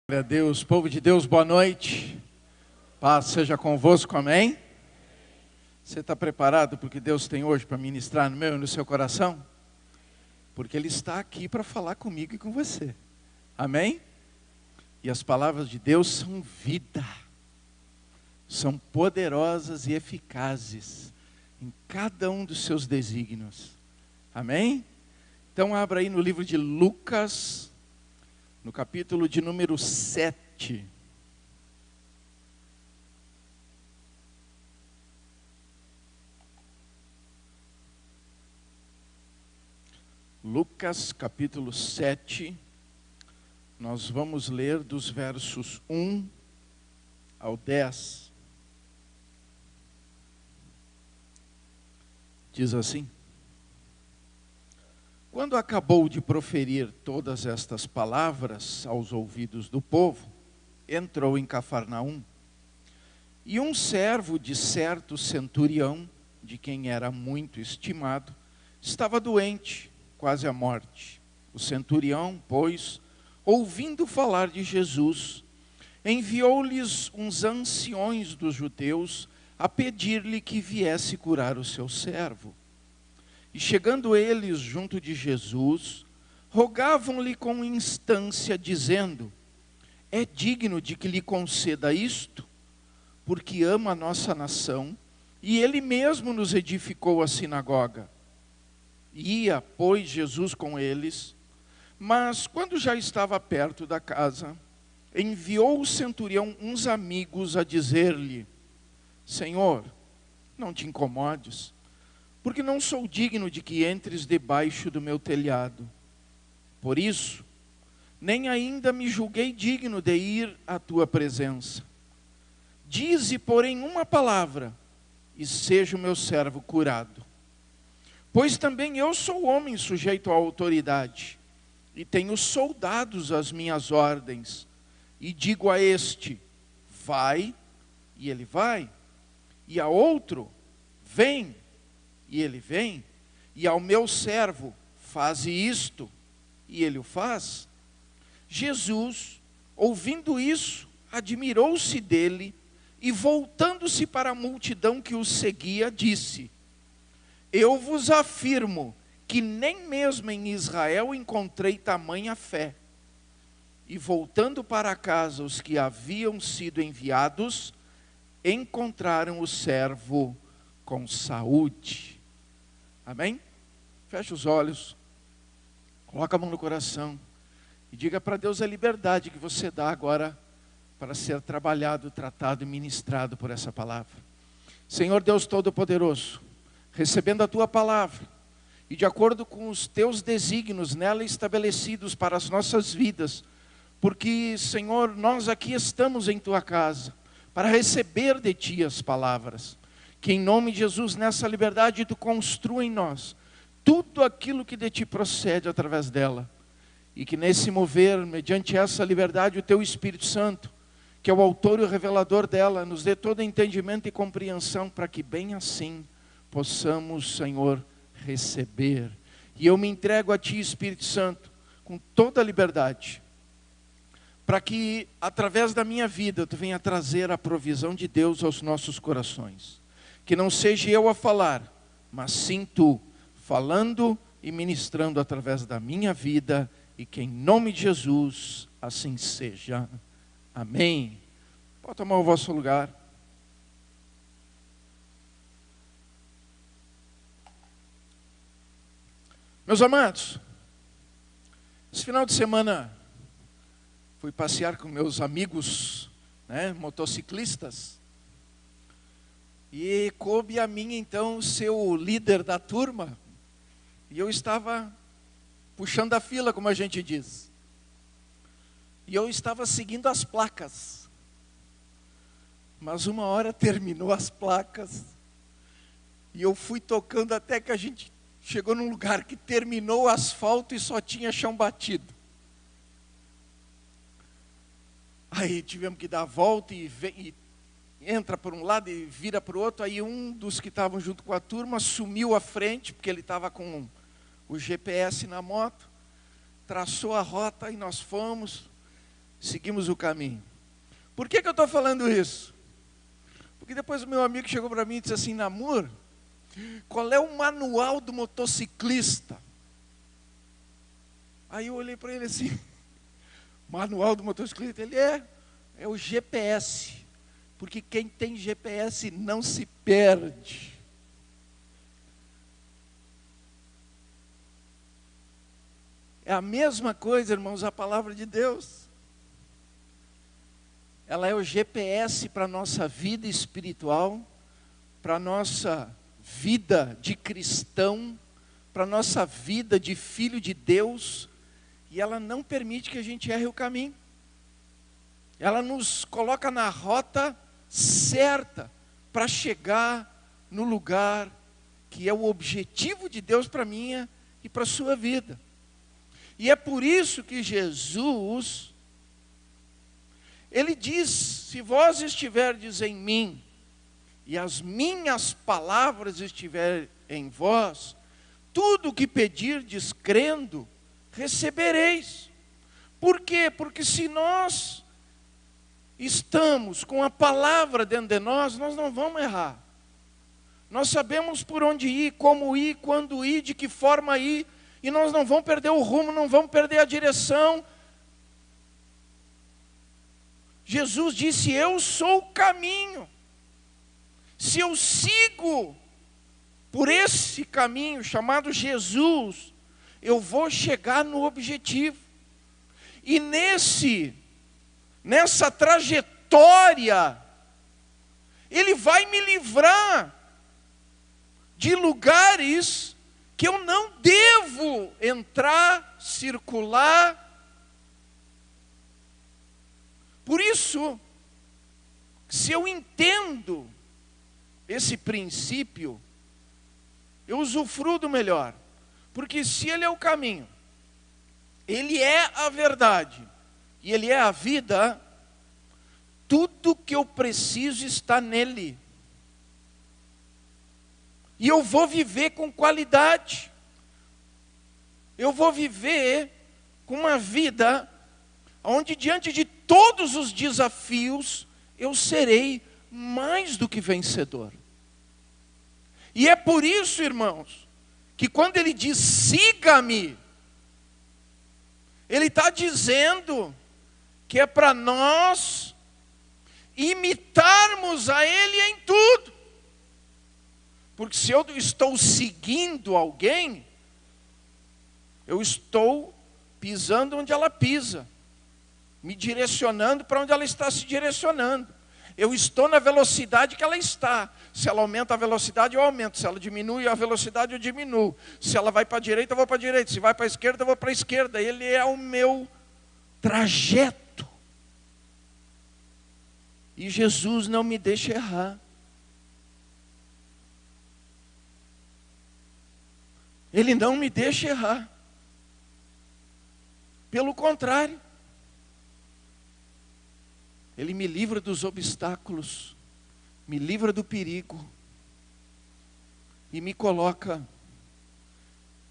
Glória a Deus, povo de Deus, boa noite. Paz seja convosco, amém? Você está preparado para o que Deus tem hoje para ministrar no meu e no seu coração? Porque Ele está aqui para falar comigo e com você, amém? E as palavras de Deus são vida, são poderosas e eficazes em cada um dos seus desígnios, amém? Então abra aí no livro de Lucas, no capítulo de número 7. Lucas capítulo 7, nós vamos ler dos versos 1 ao 10. Diz assim: Quando acabou de proferir todas estas palavras aos ouvidos do povo, entrou em Cafarnaum. E um servo de certo centurião, de quem era muito estimado, estava doente, quase à morte. O centurião, pois, ouvindo falar de Jesus, enviou-lhes uns anciões dos judeus a pedir-lhe que viesse curar o seu servo. E chegando eles junto de Jesus, rogavam-lhe com instância, dizendo: É digno de que lhe conceda isto, porque ama a nossa nação, e ele mesmo nos edificou a sinagoga. Ia, pois, Jesus com eles, mas quando já estava perto da casa, enviou o centurião uns amigos a dizer-lhe: Senhor, não te incomodes, porque não sou digno de que entres debaixo do meu telhado. Por isso, nem ainda me julguei digno de ir à tua presença. Dize, porém, uma palavra, e seja o meu servo curado. Pois também eu sou homem sujeito à autoridade, e tenho soldados às minhas ordens, e digo a este: vai, e ele vai, e a outro: vem, e ele vem, e ao meu servo: faze isto, e ele o faz. Jesus, ouvindo isso, admirou-se dele, e voltando-se para a multidão que o seguia, disse: Eu vos afirmo que nem mesmo em Israel encontrei tamanha fé. E voltando para casa os que haviam sido enviados, encontraram o servo com saúde. Amém? Feche os olhos, coloca a mão no coração e diga para Deus a liberdade que você dá agora para ser trabalhado, tratado e ministrado por essa palavra. Senhor Deus Todo-Poderoso, recebendo a tua palavra e de acordo com os teus desígnios nela estabelecidos para as nossas vidas, porque, Senhor, nós aqui estamos em tua casa para receber de ti as palavras. Que em nome de Jesus, nessa liberdade, tu construa em nós tudo aquilo que de ti procede através dela. E que nesse mover, mediante essa liberdade, o teu Espírito Santo, que é o autor e o revelador dela, nos dê todo entendimento e compreensão, para que bem assim possamos, Senhor, receber. E eu me entrego a ti, Espírito Santo, com toda a liberdade, para que através da minha vida tu venha trazer a provisão de Deus aos nossos corações. Que não seja eu a falar, mas sim tu, falando e ministrando através da minha vida, e que em nome de Jesus assim seja. Amém. Pode tomar o vosso lugar. Meus amados, esse final de semana fui passear com meus amigos, motociclistas, e coube a mim então ser o líder da turma, e eu estava puxando a fila, como a gente diz, e eu estava seguindo as placas, mas uma hora terminou as placas, e eu fui tocando até que a gente chegou num lugar que terminou o asfalto e só tinha chão batido. Aí tivemos que dar a volta e entra por um lado e vira para o outro. Aí um dos que estavam junto com a turma sumiu à frente, porque ele estava com o GPS na moto, traçou a rota e nós fomos. seguimos o caminho. Por que eu estou falando isso? Porque depois o meu amigo chegou para mim e disse assim: Namur, qual é o manual do motociclista? Aí eu olhei para ele assim, manual do motociclista? Ele é o GPS, porque quem tem GPS não se perde. É a mesma coisa, irmãos, a palavra de Deus. Ela é o GPS para a nossa vida espiritual, para a nossa vida de cristão, para a nossa vida de filho de Deus, e ela não permite que a gente erre o caminho. Ela nos coloca na rota certa para chegar no lugar que é o objetivo de Deus para a minha e para a sua vida. E é por isso que Jesus, Ele diz: se vós estiverdes em mim, e as minhas palavras estiverem em vós, tudo o que pedirdes crendo, recebereis. Por quê? Porque se nós estamos com a palavra dentro de nós, nós não vamos errar. Nós sabemos por onde ir, como ir, quando ir, de que forma ir, e nós não vamos perder o rumo, não vamos perder a direção. Jesus disse: eu sou o caminho. Se eu sigo por esse caminho chamado Jesus, eu vou chegar no objetivo. E nessa trajetória, Ele vai me livrar de lugares que eu não devo entrar, circular. Por isso, se eu entendo esse princípio, eu usufruo do melhor. Porque se Ele é o caminho, Ele é a verdade e Ele é a vida, tudo que eu preciso está nele. E eu vou viver com qualidade. Eu vou viver com uma vida onde, diante de todos os desafios, eu serei mais do que vencedor. E é por isso, irmãos, que quando Ele diz siga-me, Ele está dizendo que é para nós imitarmos a Ele em tudo. Porque se eu estou seguindo alguém, eu estou pisando onde ela pisa, me direcionando para onde ela está se direcionando. Eu estou na velocidade que ela está. Se ela aumenta a velocidade, eu aumento. Se ela diminui a velocidade, eu diminuo. Se ela vai para a direita, eu vou para a direita. Se vai para a esquerda, eu vou para a esquerda. Ele é o meu trajeto. E Jesus não me deixa errar. Ele não me deixa errar. Pelo contrário, Ele me livra dos obstáculos, me livra do perigo e me coloca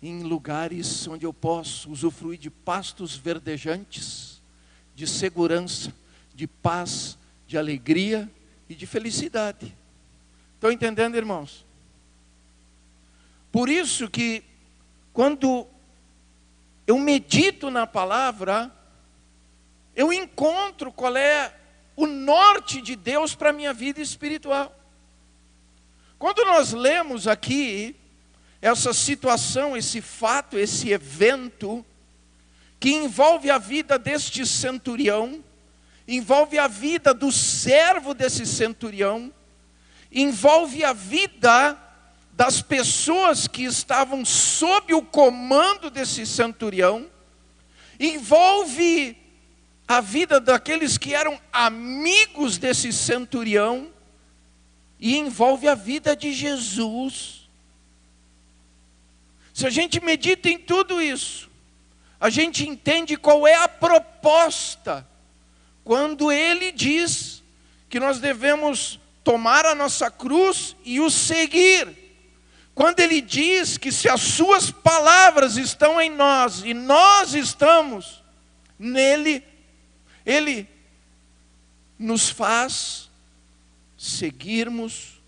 em lugares onde eu posso usufruir de pastos verdejantes, de segurança, de paz, de alegria e de felicidade. Estão entendendo, irmãos? Por isso que quando eu medito na palavra, eu encontro qual é o norte de Deus para a minha vida espiritual. Quando nós lemos aqui essa situação, esse fato, esse evento, que envolve a vida deste centurião, envolve a vida do servo desse centurião, envolve a vida das pessoas que estavam sob o comando desse centurião, envolve a vida daqueles que eram amigos desse centurião, e envolve a vida de Jesus. Se a gente medita em tudo isso, a gente entende qual é a proposta, quando Ele diz que nós devemos tomar a nossa cruz e o seguir. Quando Ele diz que se as suas palavras estão em nós e nós estamos nele, ele nos faz seguirmos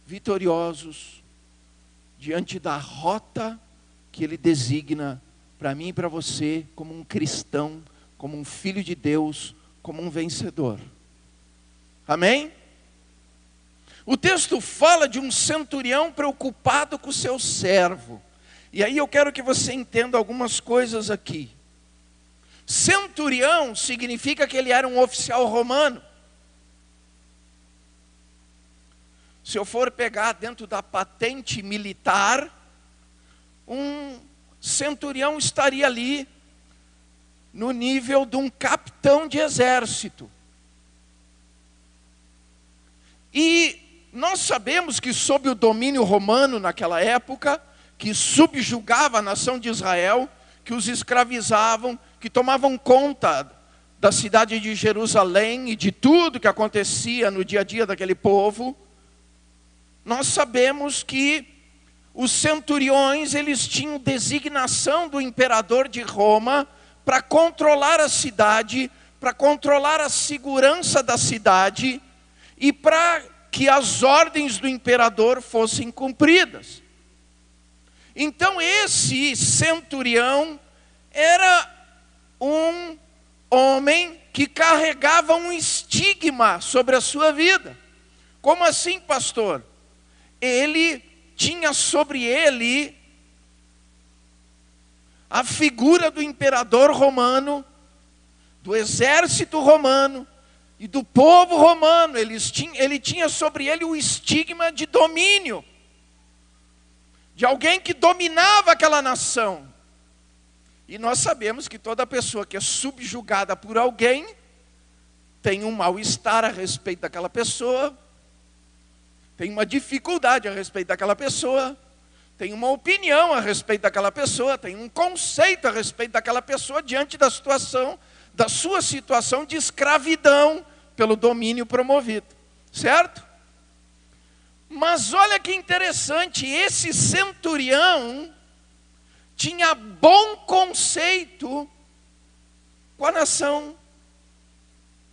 vitoriosos diante da rota que ele designa para mim e para você, como um cristão, como um filho de Deus, como um vencedor. Amém? O texto fala de um centurião preocupado com o seu servo. E aí eu quero que você entenda algumas coisas aqui. Centurião significa que ele era um oficial romano. Se eu for pegar dentro da patente militar, um centurião estaria ali no nível de um capitão de exército. E nós sabemos que sob o domínio romano naquela época, que subjugava a nação de Israel, que os escravizavam, que tomavam conta da cidade de Jerusalém e de tudo que acontecia no dia a dia daquele povo, nós sabemos que os centuriões, eles tinham designação do imperador de Roma para controlar a cidade, para controlar a segurança da cidade e para que as ordens do imperador fossem cumpridas. Então esse centurião era um homem que carregava um estigma sobre a sua vida. Como assim, pastor? Ele tinha sobre ele a figura do imperador romano, do exército romano e do povo romano. Ele tinha sobre ele o estigma de domínio, de alguém que dominava aquela nação. E nós sabemos que toda pessoa que é subjugada por alguém tem um mal-estar a respeito daquela pessoa, tem uma dificuldade a respeito daquela pessoa, tem uma opinião a respeito daquela pessoa, tem um conceito a respeito daquela pessoa diante da situação, da sua situação de escravidão pelo domínio promovido, certo? Mas olha que interessante, esse centurião tinha bom conceito com a nação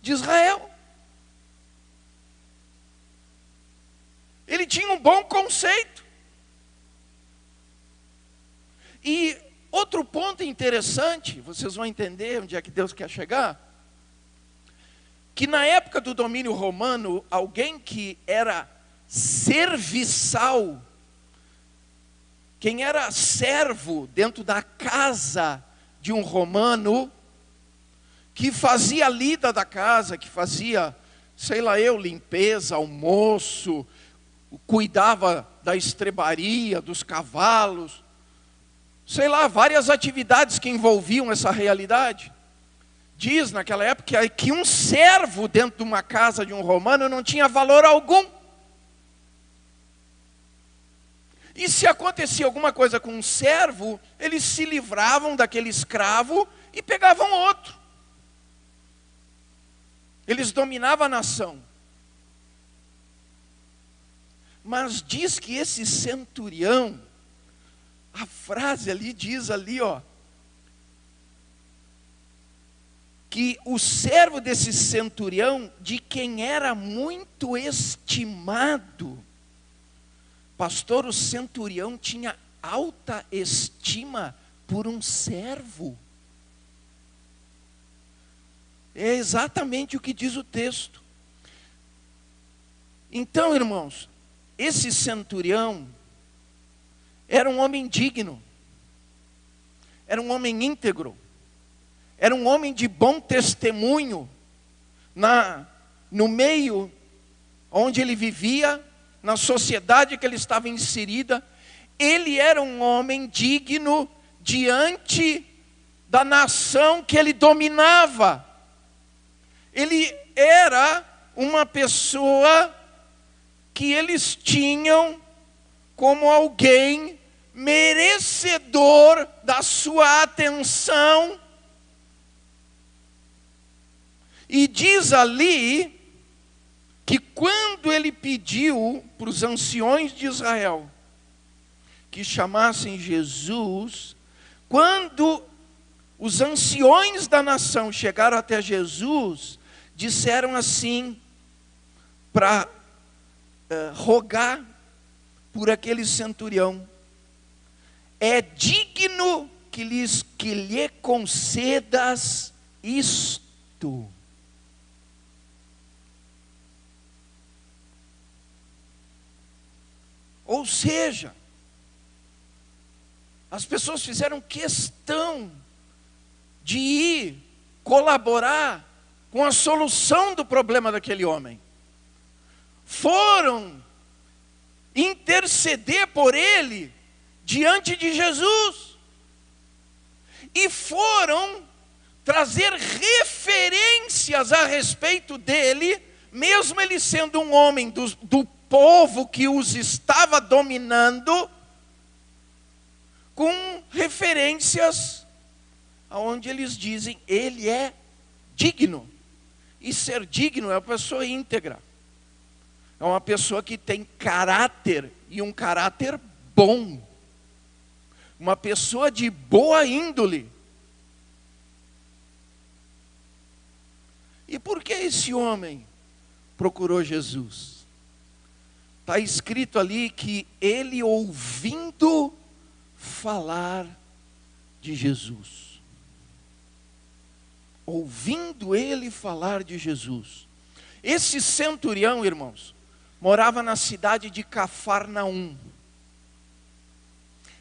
de Israel. Ele tinha um bom conceito. E outro ponto interessante, vocês vão entender onde é que Deus quer chegar, que na época do domínio romano, alguém que era serviçal, quem era servo dentro da casa de um romano, que fazia a lida da casa, que fazia, sei lá eu, limpeza, almoço, cuidava da estrebaria, dos cavalos, sei lá, várias atividades que envolviam essa realidade. Diz naquela época que um servo dentro de uma casa de um romano não tinha valor algum. E se acontecia alguma coisa com um servo, eles se livravam daquele escravo e pegavam outro. Eles dominavam a nação. Mas diz que esse centurião, a frase ali diz ali, ó, que o servo desse centurião, de quem era muito estimado, pastor, o centurião tinha alta estima por um servo. É exatamente o que diz o texto. Então, irmãos, esse centurião era um homem digno, era um homem íntegro, era um homem de bom testemunho no meio onde ele vivia, na sociedade que ele estava inserida. Ele era um homem digno diante da nação que ele dominava. Ele era uma pessoa que eles tinham como alguém merecedor da sua atenção. E diz ali que quando ele pediu para os anciões de Israel que chamassem Jesus, quando os anciões da nação chegaram até Jesus, disseram assim, para rogar por aquele centurião: é digno que lhe concedas isto. Ou seja, as pessoas fizeram questão de ir colaborar com a solução do problema daquele homem. Foram interceder por ele diante de Jesus. E foram trazer referências a respeito dele, mesmo ele sendo um homem do povo que os estava dominando, com referências aonde eles dizem, ele é digno. E ser digno é uma pessoa íntegra. É uma pessoa que tem caráter, e um caráter bom. Uma pessoa de boa índole. E por que esse homem procurou Jesus? Está escrito ali que ele, ouvindo falar de Jesus. Ouvindo ele falar de Jesus. Esse centurião, irmãos, morava na cidade de Cafarnaum.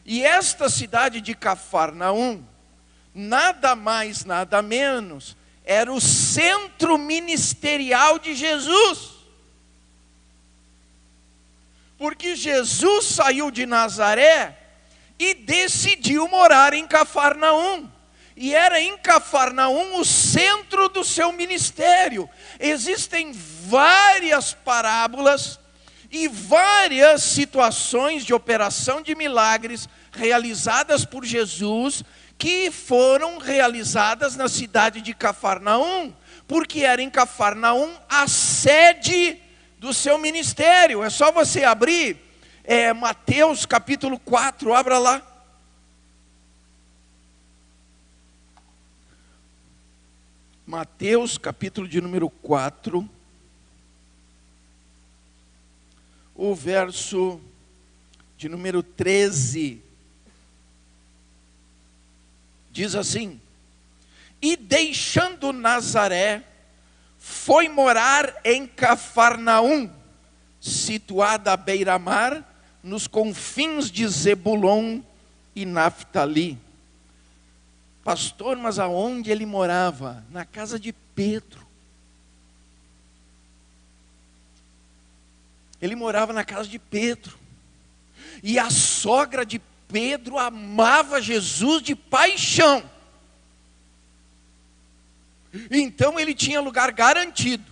E esta cidade de Cafarnaum, nada mais, nada menos, era o centro ministerial de Jesus. Porque Jesus saiu de Nazaré e decidiu morar em Cafarnaum. E era em Cafarnaum o centro do seu ministério. Existem várias parábolas e várias situações de operação de milagres realizadas por Jesus, que foram realizadas na cidade de Cafarnaum, porque era em Cafarnaum a sede do seu ministério. É só você abrir Mateus capítulo 4, abra lá. Mateus capítulo de número 4, o verso de número 13, diz assim: e deixando Nazaré, foi morar em Cafarnaum, situada à beira-mar, nos confins de Zebulon e Naftali. Pastor, mas aonde ele morava? Na casa de Pedro. Ele morava na casa de Pedro. E a sogra de Pedro amava Jesus de paixão. Então ele tinha lugar garantido.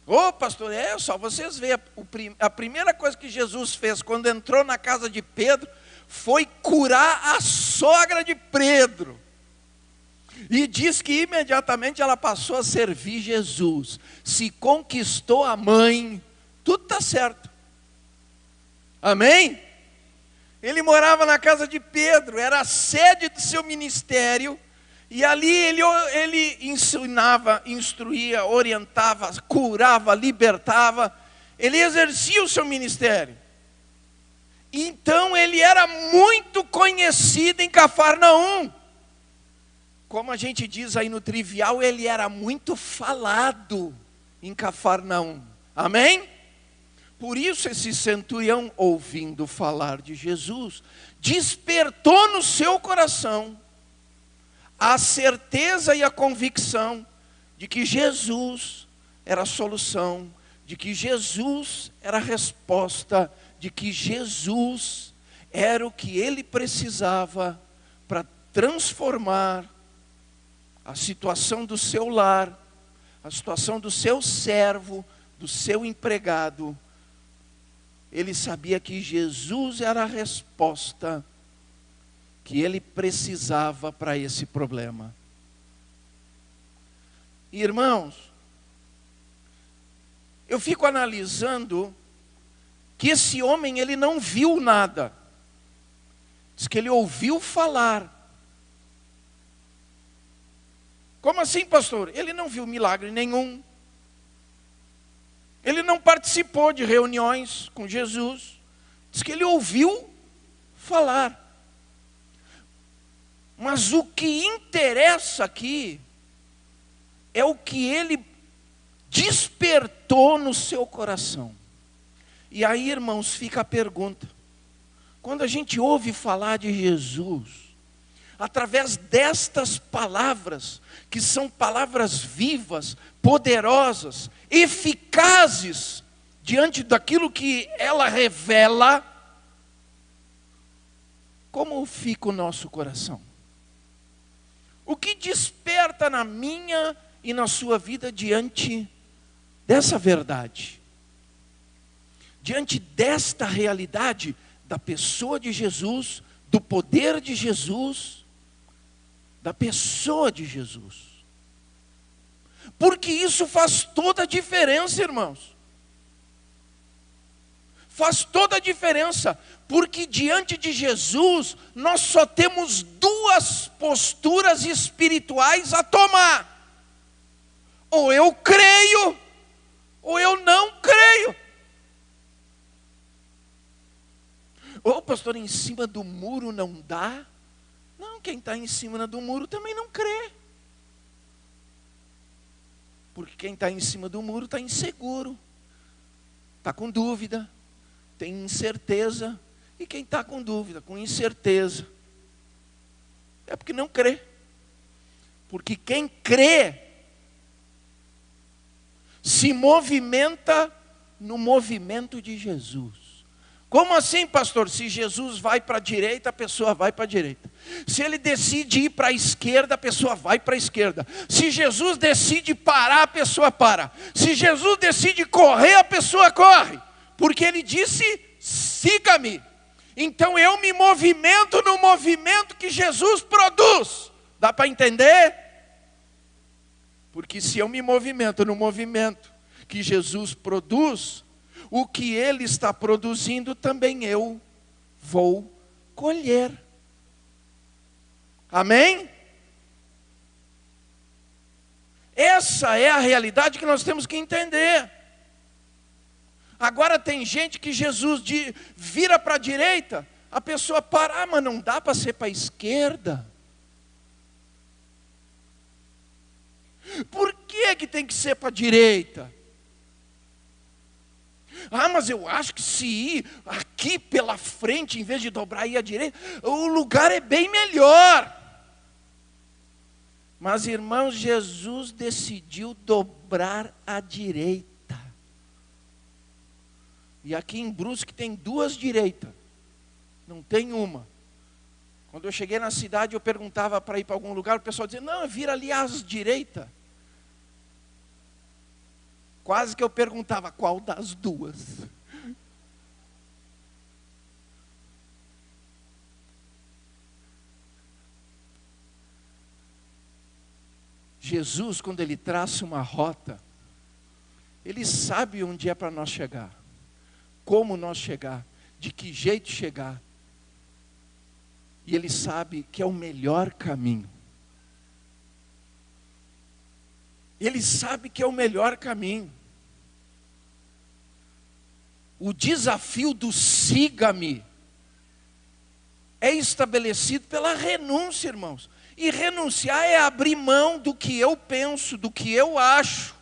Ô pastor, só vocês verem. A primeira coisa que Jesus fez quando entrou na casa de Pedro foi curar a sogra de Pedro. E diz que imediatamente ela passou a servir Jesus. Se conquistou a mãe, tudo está certo. Amém? Ele morava na casa de Pedro, era a sede do seu ministério. E ali ele ensinava, instruía, orientava, curava, libertava. Ele exercia o seu ministério. Então ele era muito conhecido em Cafarnaum. Como a gente diz aí no trivial, ele era muito falado em Cafarnaum. Amém? Por isso esse centurião, ouvindo falar de Jesus, despertou no seu coração a certeza e a convicção de que Jesus era a solução, de que Jesus era a resposta, de que Jesus era o que ele precisava para transformar a situação do seu lar, a situação do seu servo, do seu empregado. Ele sabia que Jesus era a resposta que ele precisava para esse problema. Irmãos, eu fico analisando que esse homem, ele não viu nada. Diz que ele ouviu falar. Como assim, pastor? Ele não viu milagre nenhum. Ele não participou de reuniões com Jesus. Diz que ele ouviu falar. Mas o que interessa aqui é o que ele despertou no seu coração. E aí, irmãos, fica a pergunta. Quando a gente ouve falar de Jesus, através destas palavras, que são palavras vivas, poderosas, eficazes, diante daquilo que ela revela, como fica o nosso coração? O que desperta na minha e na sua vida diante dessa verdade? Diante desta realidade da pessoa de Jesus, do poder de Jesus, da pessoa de Jesus. Porque isso faz toda a diferença, irmãos. Faz toda a diferença, porque diante de Jesus, nós só temos duas posturas espirituais a tomar. Ou eu creio, ou eu não creio. Ô pastor, em cima do muro não dá? Não, quem está em cima do muro também não crê. Porque quem está em cima do muro está inseguro, está com dúvida, tem incerteza. E quem está com dúvida, com incerteza, é porque não crê. Porque quem crê se movimenta no movimento de Jesus. Como assim, pastor? Se Jesus vai para a direita, a pessoa vai para a direita. Se ele decide ir para a esquerda, a pessoa vai para a esquerda. Se Jesus decide parar, a pessoa para. Se Jesus decide correr, a pessoa corre. Porque ele disse, siga-me. Então eu me movimento no movimento que Jesus produz. Dá para entender? Porque se eu me movimento no movimento que Jesus produz, o que ele está produzindo também eu vou colher. Amém? Essa é a realidade que nós temos que entender. Agora tem gente que Jesus vira para a direita, a pessoa para, mas não dá para ser para a esquerda. Por que tem que ser para a direita? Ah, mas eu acho que se ir aqui pela frente, em vez de dobrar e ir à direita, o lugar é bem melhor. Mas, irmãos, Jesus decidiu dobrar à direita. E aqui em Brusque tem duas direitas, não tem uma. Quando eu cheguei na cidade, eu perguntava para ir para algum lugar, o pessoal dizia, não, vira ali à direita. Quase que eu perguntava, qual das duas? Jesus, quando ele traça uma rota, ele sabe onde é para nós chegar, como nós chegar, de que jeito chegar. E ele sabe que é o melhor caminho. Ele sabe que é o melhor caminho. O desafio do siga-me é estabelecido pela renúncia, irmãos. E renunciar é abrir mão do que eu penso, do que eu acho.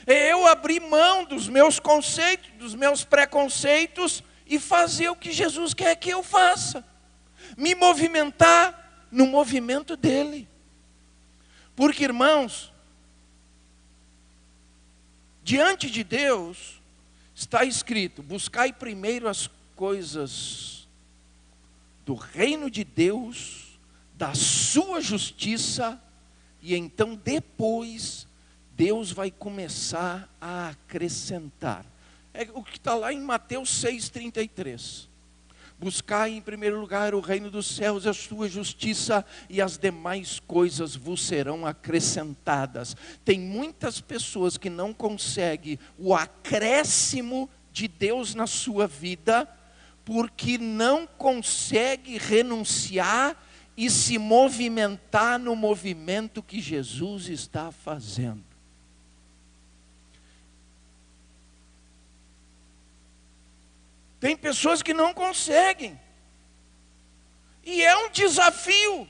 É eu abrir mão dos meus conceitos, dos meus preconceitos e fazer o que Jesus quer que eu faça. Me movimentar no movimento dele. Porque, irmãos, diante de Deus está escrito, buscai primeiro as coisas do reino de Deus, da sua justiça, e então depois Deus vai começar a acrescentar. É o que está lá em Mateus 6,33. Buscai em primeiro lugar o reino dos céus, a sua justiça, e as demais coisas vos serão acrescentadas. Tem muitas pessoas que não conseguem o acréscimo de Deus na sua vida, porque não consegue renunciar e se movimentar no movimento que Jesus está fazendo. Tem pessoas que não conseguem. E é um desafio.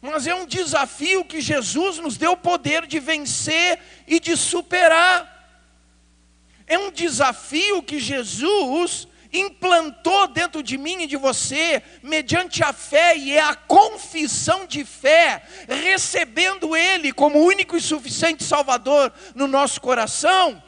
Mas é um desafio que Jesus nos deu o poder de vencer e de superar. É um desafio que Jesus implantou dentro de mim e de você, mediante a fé, e é a confissão de fé, recebendo Ele como único e suficiente Salvador no nosso coração.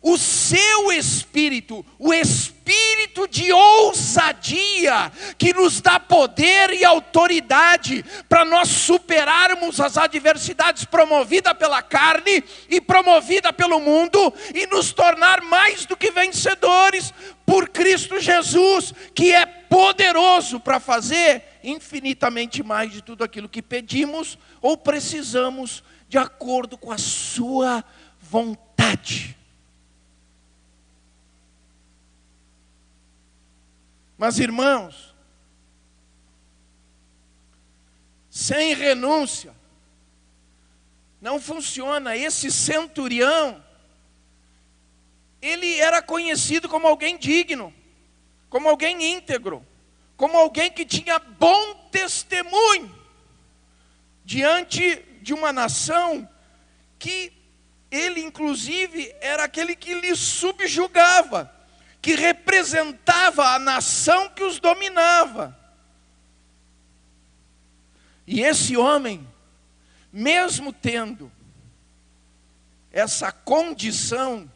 O seu espírito, o espírito de ousadia, que nos dá poder e autoridade para nós superarmos as adversidades promovidas pela carne e promovida pelo mundo, e nos tornar mais do que vencedores por Cristo Jesus, que é poderoso para fazer infinitamente mais de tudo aquilo que pedimos ou precisamos, de acordo com a sua vontade. Mas, irmãos, sem renúncia, não funciona. Esse centurião, ele era conhecido como alguém digno, como alguém íntegro, como alguém que tinha bom testemunho, diante de uma nação que ele, inclusive, era aquele que lhe subjugava, que representava a nação que os dominava. E esse homem, mesmo tendo essa condição,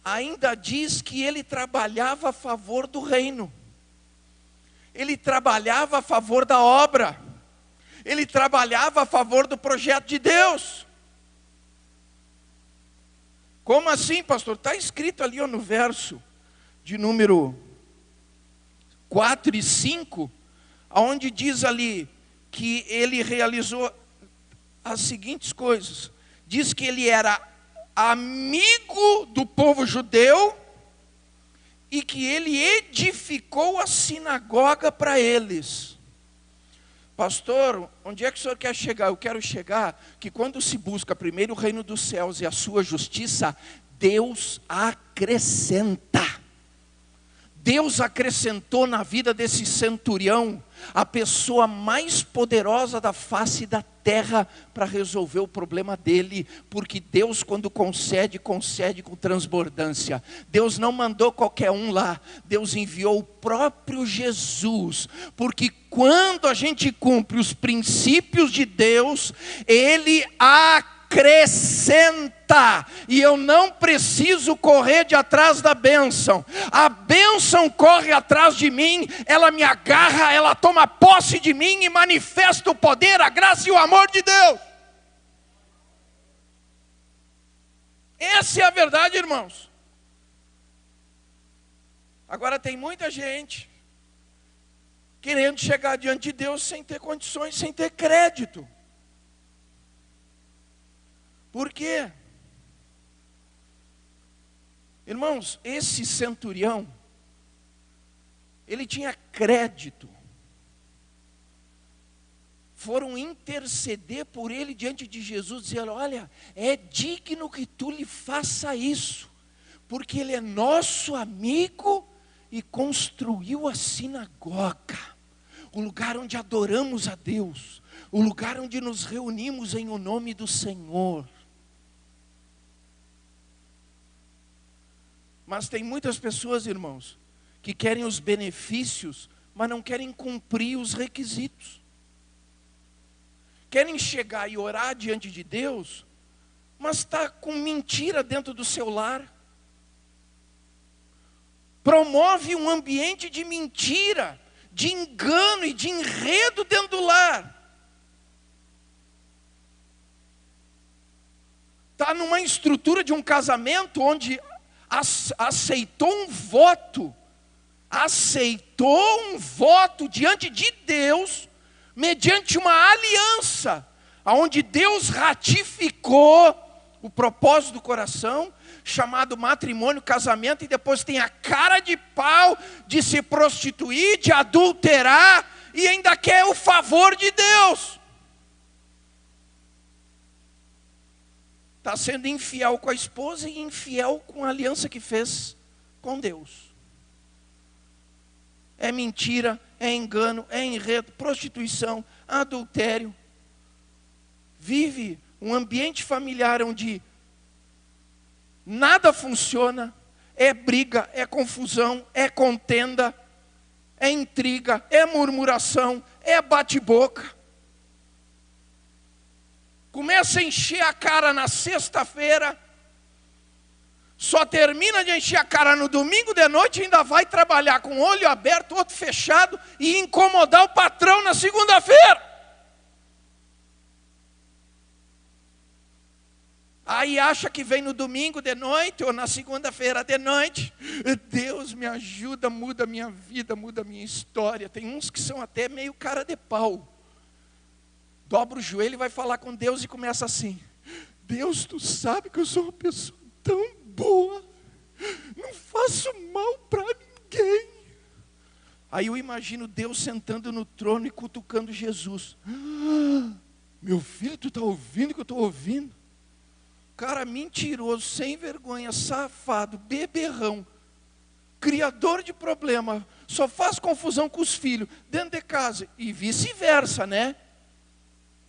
ainda diz que ele trabalhava a favor do reino. Ele trabalhava a favor da obra. Ele trabalhava a favor do projeto de Deus. Como assim, pastor? Está escrito ali no verso de número 4 e 5, onde diz ali que ele realizou as seguintes coisas. Diz que ele era amigo do povo judeu e que ele edificou a sinagoga para eles. Pastor, onde é que o senhor quer chegar? Eu quero chegar que quando se busca primeiro o reino dos céus e a sua justiça, Deus acrescenta. Deus acrescentou na vida desse centurião a pessoa mais poderosa da face da terra para resolver o problema dele, porque Deus, quando concede, concede com transbordância. Deus não mandou qualquer um lá, Deus enviou o próprio Jesus, porque quando a gente cumpre os princípios de Deus, Ele acrescenta, e eu não preciso correr de atrás da bênção. A bênção corre atrás de mim, ela me agarra, ela toma posse de mim e manifesta o poder, a graça e o amor de Deus. Essa é a verdade, irmãos. Agora tem muita gente querendo chegar diante de Deus sem ter condições, sem ter crédito. Por quê? Irmãos, esse centurião, ele tinha crédito. Foram interceder por ele diante de Jesus, dizendo: olha, é digno que tu lhe faça isso, porque ele é nosso amigo e construiu a sinagoga, o lugar onde adoramos a Deus, o lugar onde nos reunimos em o nome do Senhor. Mas tem muitas pessoas, irmãos, que querem os benefícios, mas não querem cumprir os requisitos. Querem chegar e orar diante de Deus, mas está com mentira dentro do seu lar. Promove um ambiente de mentira, de engano e de enredo dentro do lar. Está numa estrutura de um casamento onde aceitou um voto diante de Deus, mediante uma aliança, onde Deus ratificou o propósito do coração, chamado matrimônio, casamento, e depois tem a cara de pau de se prostituir, de adulterar, e ainda quer o favor de Deus. Está sendo infiel com a esposa e infiel com a aliança que fez com Deus. É mentira, é engano, é enredo, prostituição, adultério. Vive um ambiente familiar onde nada funciona, é briga, é confusão, é contenda, é intriga, é murmuração, é bate-boca. Começa a encher a cara na sexta-feira, só termina de encher a cara no domingo de noite e ainda vai trabalhar com o olho aberto, outro fechado e incomodar o patrão na segunda-feira. Aí acha que vem no domingo de noite ou na segunda-feira de noite. Deus me ajuda, muda a minha vida, muda a minha história. Tem uns que são até meio cara de pau. Dobra o joelho e vai falar com Deus e começa assim: Deus, tu sabe que eu sou uma pessoa tão boa. Não faço mal para ninguém. Aí eu imagino Deus sentando no trono e cutucando Jesus. Meu filho, tu está ouvindo o que eu estou ouvindo? Cara mentiroso, sem vergonha, safado, beberrão, criador de problema, só faz confusão com os filhos, dentro de casa, e vice-versa, né?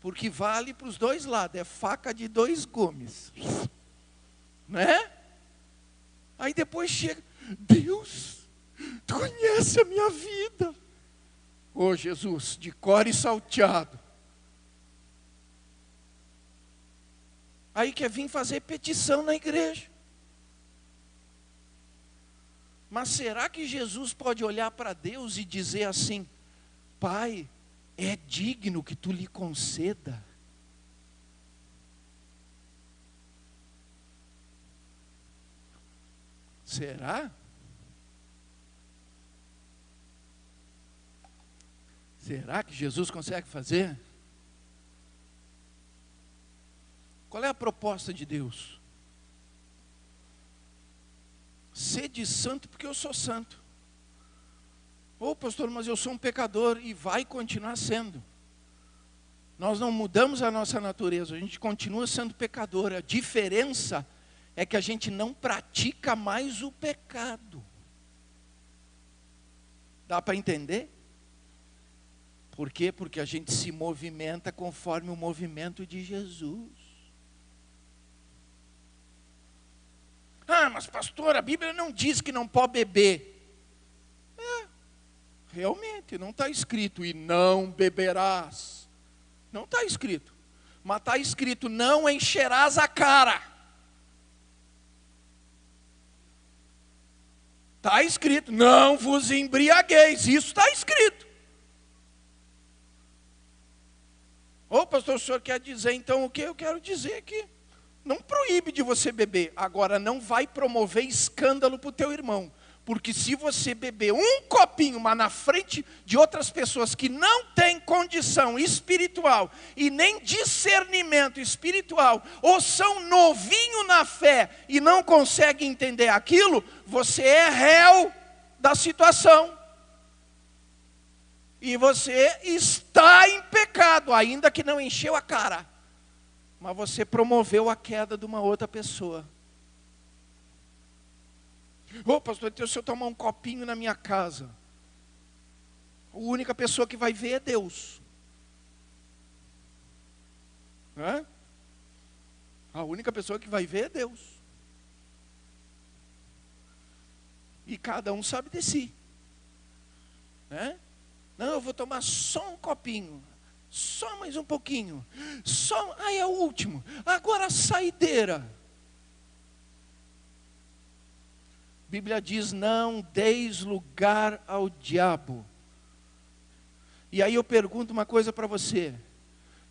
Porque vale para os dois lados, é faca de dois gumes, né? Aí depois chega, Deus, tu conhece a minha vida. Ô Jesus, de cor e salteado. Aí quer vir fazer petição na igreja. Mas será que Jesus pode olhar para Deus e dizer assim: Pai, é digno que tu lhe conceda? Será? Será que Jesus consegue fazer? Qual é a proposta de Deus? Sede santo porque eu sou santo. Ô pastor, mas eu sou um pecador, e vai continuar sendo. Nós não mudamos a nossa natureza, a gente continua sendo pecador. A diferença é que a gente não pratica mais o pecado. Dá para entender? Por quê? Porque a gente se movimenta conforme o movimento de Jesus. Ah, mas pastor, a Bíblia não diz que não pode beber. Realmente, não está escrito, e não beberás. Não está escrito. Mas está escrito, não encherás a cara. Está escrito, não vos embriagueis. Isso está escrito. Ô pastor, o senhor quer dizer então o que eu quero dizer aqui? Não proíbe de você beber, agora não vai promover escândalo para o teu irmão. Porque se você beber um copinho, mas na frente de outras pessoas que não têm condição espiritual e nem discernimento espiritual, ou são novinho na fé e não conseguem entender aquilo, você é réu da situação. E você está em pecado, ainda que não encheu a cara. Mas você promoveu a queda de uma outra pessoa. Ô pastor, então se eu tomar um copinho na minha casa, a única pessoa que vai ver é Deus. Né? A única pessoa que vai ver é Deus. E cada um sabe de si. Né? Não, eu vou tomar só um copinho. Só mais um pouquinho. Só, é o último. Agora a saideira. A Bíblia diz, não deis lugar ao diabo. E aí eu pergunto uma coisa para você.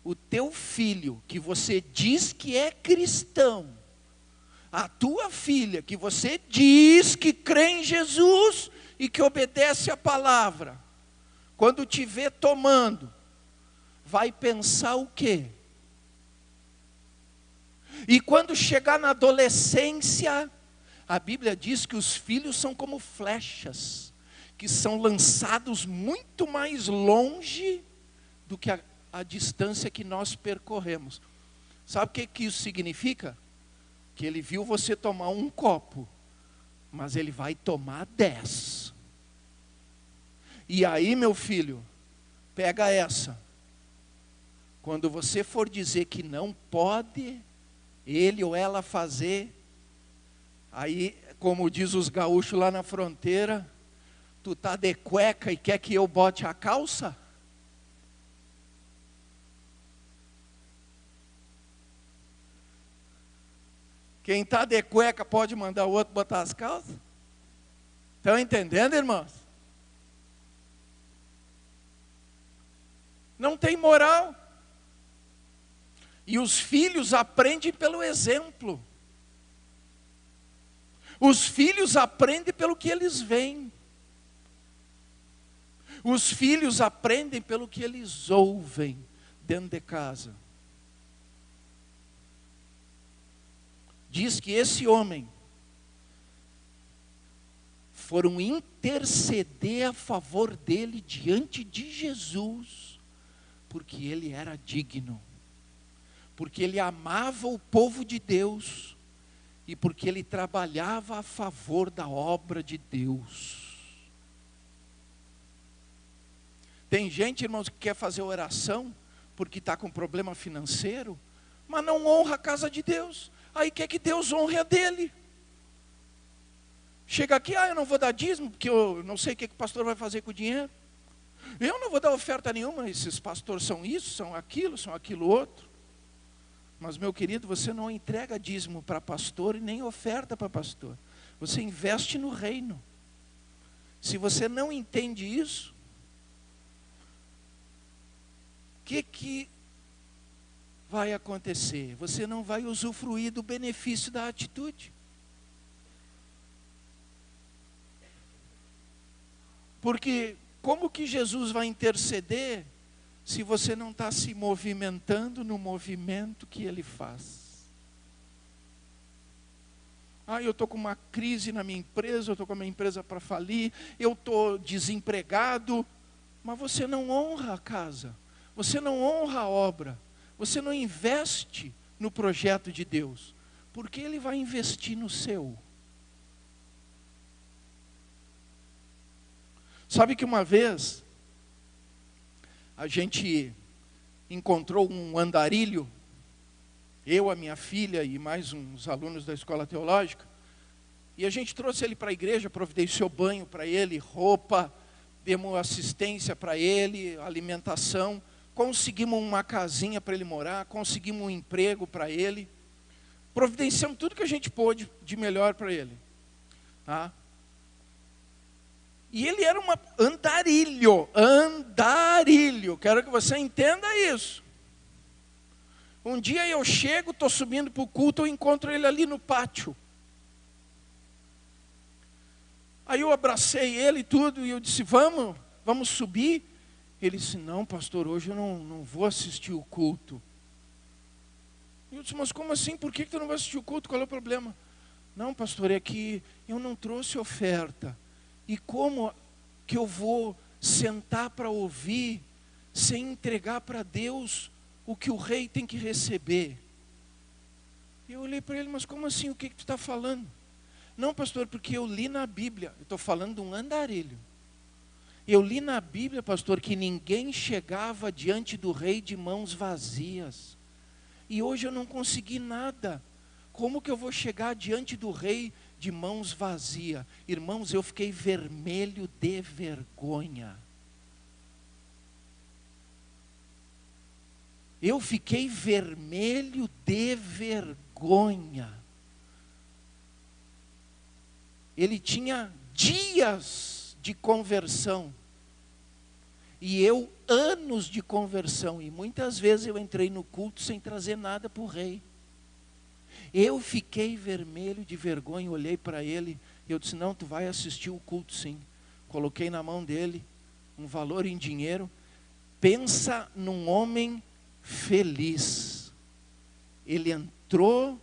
O teu filho, que você diz que é cristão, a tua filha, que você diz que crê em Jesus e que obedece a palavra, quando te vê tomando, vai pensar o quê? E quando chegar na adolescência, a Bíblia diz que os filhos são como flechas, que são lançados muito mais longe do que a distância que nós percorremos. Sabe o que isso significa? Que ele viu você tomar um copo, mas ele vai tomar 10. E aí, meu filho, pega essa. Quando você for dizer que não pode ele ou ela fazer, aí, como diz os gaúchos lá na fronteira, tu tá de cueca e quer que eu bote a calça? Quem tá de cueca pode mandar o outro botar as calças? Estão entendendo, irmãos? Não tem moral. E os filhos aprendem pelo exemplo. Os filhos aprendem pelo que eles veem. Os filhos aprendem pelo que eles ouvem dentro de casa. Diz que esse homem foram interceder a favor dele diante de Jesus, porque ele era digno, porque ele amava o povo de Deus e porque ele trabalhava a favor da obra de Deus. Tem gente, irmãos, que quer fazer oração porque está com problema financeiro, mas não honra a casa de Deus. Aí quer que Deus honre a dele. Chega aqui, eu não vou dar dízimo, porque eu não sei o que o pastor vai fazer com o dinheiro. Eu não vou dar oferta nenhuma, esses pastores são isso, são aquilo outro. Mas, meu querido, você não entrega dízimo para pastor e nem oferta para pastor. Você investe no reino. Se você não entende isso, o que vai acontecer? Você não vai usufruir do benefício da atitude. Porque como que Jesus vai interceder se você não está se movimentando no movimento que ele faz? Eu estou com uma crise na minha empresa, eu estou com a minha empresa para falir, eu estou desempregado, mas você não honra a casa, você não honra a obra, você não investe no projeto de Deus, porque ele vai investir no seu. Sabe que uma vez a gente encontrou um andarilho, eu, a minha filha e mais uns alunos da escola teológica, e a gente trouxe ele para a igreja, providenciou banho para ele, roupa, demos assistência para ele, alimentação, conseguimos uma casinha para ele morar, conseguimos um emprego para ele, providenciamos tudo que a gente pôde de melhor para ele, tá? E ele era um andarilho, quero que você entenda isso. Um dia eu chego, estou subindo para o culto, eu encontro ele ali no pátio. Aí eu abracei ele e tudo, e eu disse, vamos subir? Ele disse, não pastor, hoje eu não vou assistir o culto. Eu disse, mas como assim? Por que tu não vai assistir o culto? Qual é o problema? Não pastor, é que eu não trouxe oferta. E como que eu vou sentar para ouvir, sem entregar para Deus o que o rei tem que receber? Eu olhei para ele, mas como assim? O que tu está falando? Não pastor, porque eu li na Bíblia, eu estou falando de um andarilho. Eu li na Bíblia, pastor, que ninguém chegava diante do rei de mãos vazias. E hoje eu não consegui nada. Como que eu vou chegar diante do rei de mãos vazias? Irmãos, eu fiquei vermelho de vergonha. Eu fiquei vermelho de vergonha. Ele tinha dias de conversão. E eu anos de conversão. E muitas vezes eu entrei no culto sem trazer nada para o rei. Eu fiquei vermelho de vergonha, olhei para ele, e eu disse, não, tu vai assistir o culto sim. Coloquei na mão dele um valor em dinheiro. Pensa num homem feliz. Ele entrou,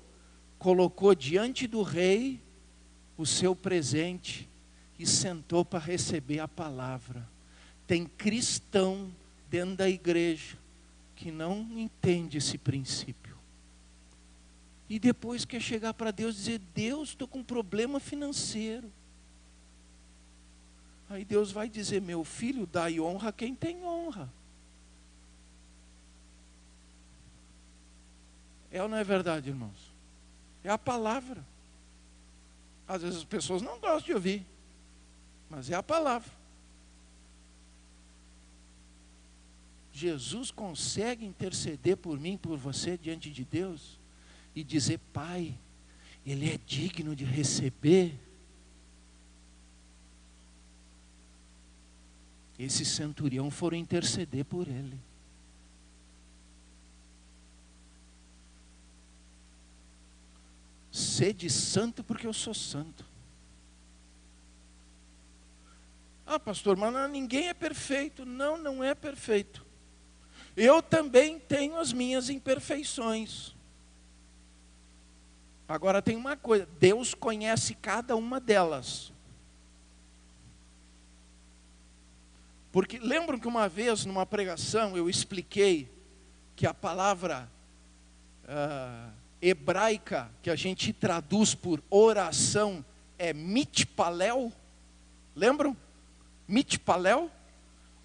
colocou diante do rei o seu presente e sentou para receber a palavra. Tem cristão dentro da igreja que não entende esse princípio. E depois quer chegar para Deus e dizer: Deus, estou com um problema financeiro. Aí Deus vai dizer: meu filho, dai honra a quem tem honra. É ou não é verdade, irmãos? É a palavra. Às vezes as pessoas não gostam de ouvir, mas é a palavra. Jesus consegue interceder por mim, por você, diante de Deus, e dizer: Pai, Ele é digno de receber. Esse centurião foram interceder por ele. Sede santo porque eu sou santo. Ah, pastor, mas ninguém é perfeito. Não, não é perfeito. Eu também tenho as minhas imperfeições. Agora tem uma coisa: Deus conhece cada uma delas. Porque lembram que uma vez, numa pregação, eu expliquei que a palavra hebraica, que a gente traduz por oração, é mitpalel? Lembram? Mitpalel?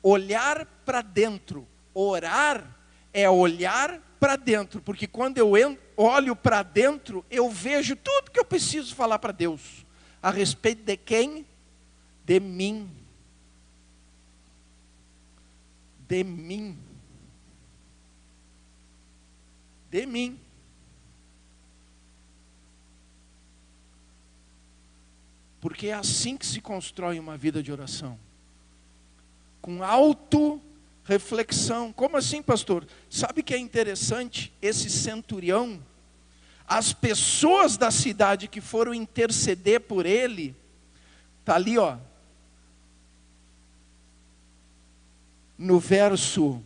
Olhar para dentro. Orar é olhar para dentro, porque quando eu olho para dentro, eu vejo tudo que eu preciso falar para Deus. A respeito de quem? De mim. De mim. De mim. Porque é assim que se constrói uma vida de oração. Com auto-reflexão. Como assim, pastor? Sabe que é interessante? Esse centurião, as pessoas da cidade que foram interceder por ele, está ali, ó, no verso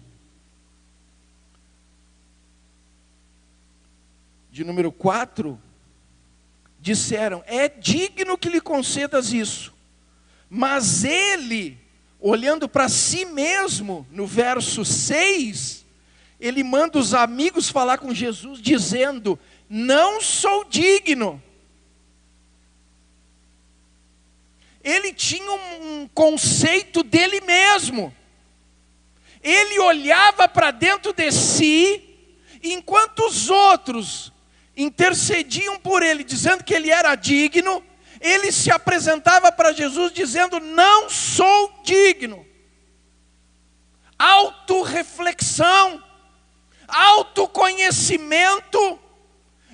de número 4, disseram: é digno que lhe concedas isso. Mas ele, olhando para si mesmo, no verso 6, ele manda os amigos falar com Jesus, dizendo: não sou digno. Ele tinha um conceito dele mesmo. Ele olhava para dentro de si, enquanto os outros intercediam por ele, dizendo que ele era digno, ele se apresentava para Jesus dizendo: não sou digno. Autorreflexão, autoconhecimento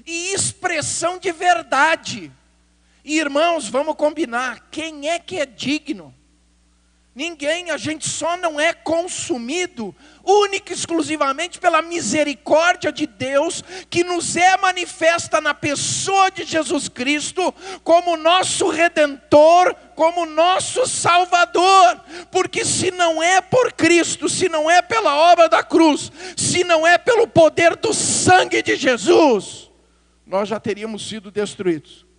e expressão de verdade. E, irmãos, vamos combinar, quem é que é digno? Ninguém. A gente só não é consumido única e exclusivamente pela misericórdia de Deus, que nos é manifesta na pessoa de Jesus Cristo, como nosso Redentor, como nosso Salvador. Porque se não é por Cristo, se não é pela obra da cruz, se não é pelo poder do sangue de Jesus, nós já teríamos sido destruídos.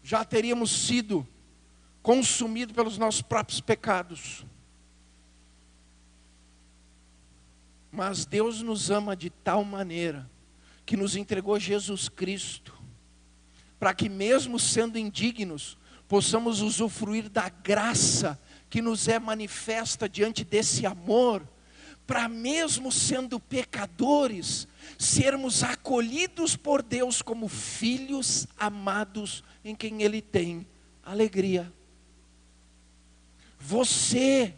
Já teríamos sido consumidos pelos nossos próprios pecados. Mas Deus nos ama de tal maneira que nos entregou Jesus Cristo, para que mesmo sendo indignos, possamos usufruir da graça que nos é manifesta diante desse amor, para mesmo sendo pecadores, sermos acolhidos por Deus como filhos amados, em quem Ele tem alegria. Você,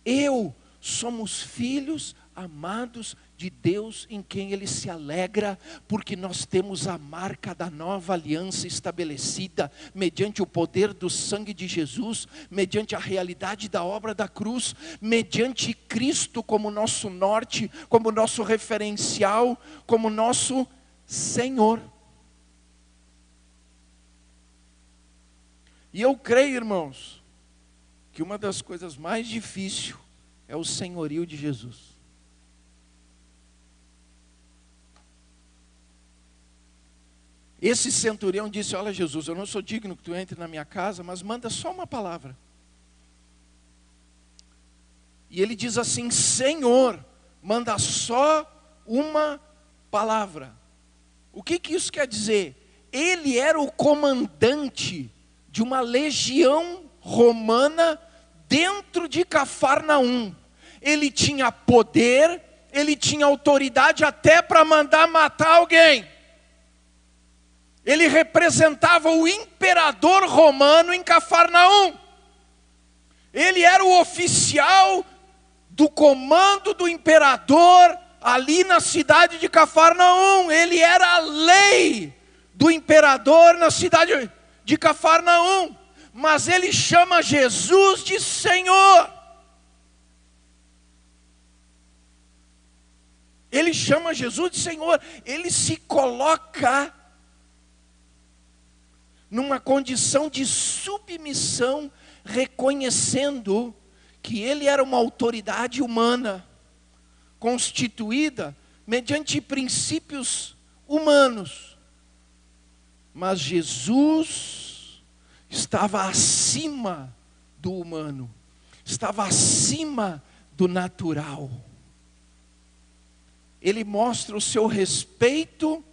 eu, somos filhos amados de Deus, em quem Ele se alegra, porque nós temos a marca da nova aliança estabelecida, mediante o poder do sangue de Jesus, mediante a realidade da obra da cruz, mediante Cristo como nosso norte, como nosso referencial, como nosso Senhor. E eu creio, irmãos, que uma das coisas mais difíceis é o senhorio de Jesus. Esse centurião disse: olha, Jesus, eu não sou digno que tu entre na minha casa, mas manda só uma palavra. E ele diz assim: Senhor, manda só uma palavra. O que isso quer dizer? Ele era o comandante de uma legião romana dentro de Cafarnaum. Ele tinha poder, ele tinha autoridade até para mandar matar alguém. Ele representava o imperador romano em Cafarnaum. Ele era o oficial do comando do imperador ali na cidade de Cafarnaum. Ele era a lei do imperador na cidade de Cafarnaum. Mas ele chama Jesus de Senhor. Ele chama Jesus de Senhor. Ele se coloca numa condição de submissão, reconhecendo que ele era uma autoridade humana, constituída mediante princípios humanos. Mas Jesus estava acima do humano, estava acima do natural. Ele mostra o seu respeito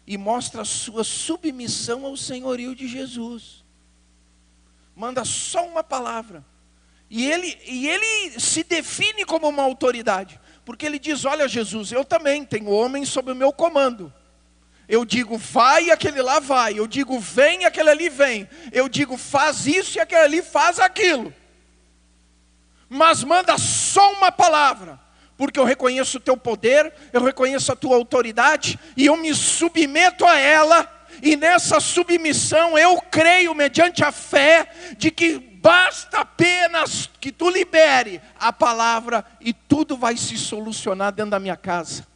e mostra a sua submissão ao senhorio de Jesus. Manda só uma palavra. E ele se define como uma autoridade. Porque ele diz: olha, Jesus, eu também tenho homens sob o meu comando. Eu digo vai, aquele lá vai. Eu digo vem, aquele ali vem. Eu digo faz isso e aquele ali faz aquilo. Mas manda só uma palavra. Porque eu reconheço o teu poder, eu reconheço a tua autoridade, e eu me submeto a ela, e nessa submissão eu creio, mediante a fé, de que basta apenas que tu libere a palavra, e tudo vai se solucionar dentro da minha casa.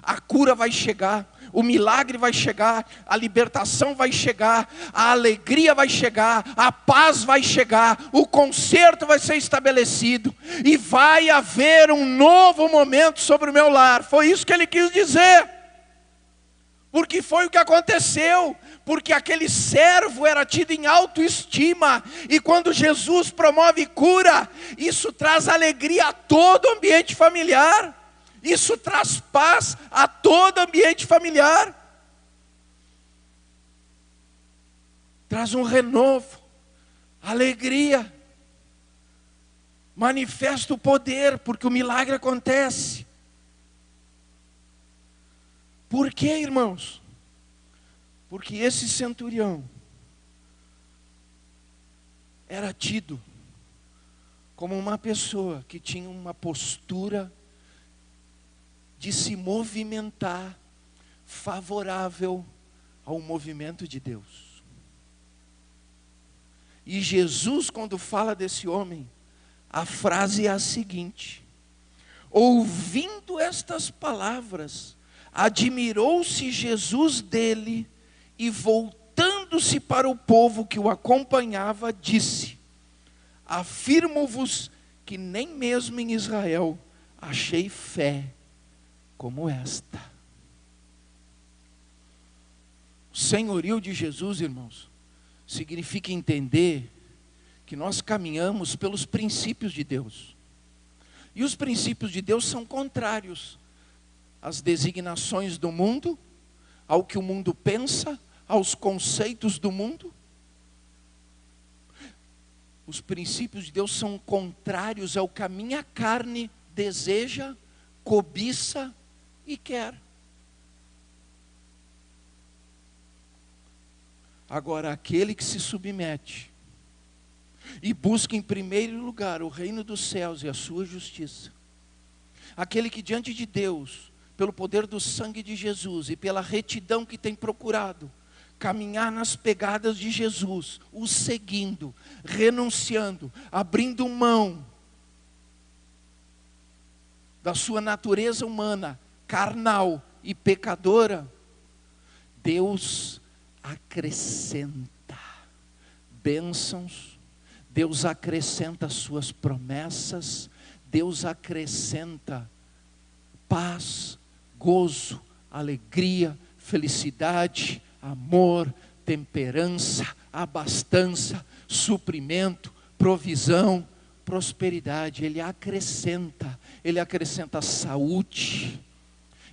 A cura vai chegar, o milagre vai chegar, a libertação vai chegar, a alegria vai chegar, a paz vai chegar, o conserto vai ser estabelecido, e vai haver um novo momento sobre o meu lar. Foi isso que ele quis dizer, porque foi o que aconteceu, porque aquele servo era tido em autoestima, e quando Jesus promove cura, isso traz alegria a todo o ambiente familiar. Isso traz paz a todo ambiente familiar. Traz um renovo, alegria. Manifesta o poder, porque o milagre acontece. Por quê, irmãos? Porque esse centurião era tido como uma pessoa que tinha uma postura de se movimentar favorável ao movimento de Deus. E Jesus, quando fala desse homem, a frase é a seguinte: ouvindo estas palavras, admirou-se Jesus dele, e voltando-se para o povo que o acompanhava, disse: afirmo-vos que nem mesmo em Israel achei fé como esta. O senhorio de Jesus, irmãos, significa entender que nós caminhamos pelos princípios de Deus. E os princípios de Deus são contrários às designações do mundo, ao que o mundo pensa, aos conceitos do mundo. Os princípios de Deus são contrários ao que a minha carne deseja, cobiça e quer. Agora, aquele que se submete e busca em primeiro lugar o reino dos céus e a sua justiça, aquele que diante de Deus, pelo poder do sangue de Jesus e pela retidão que tem procurado caminhar nas pegadas de Jesus, o seguindo, renunciando, abrindo mão da sua natureza humana, carnal e pecadora, Deus acrescenta bênçãos, Deus acrescenta suas promessas, Deus acrescenta paz, gozo, alegria, felicidade, amor, temperança, abastança, suprimento, provisão, prosperidade. Ele acrescenta saúde,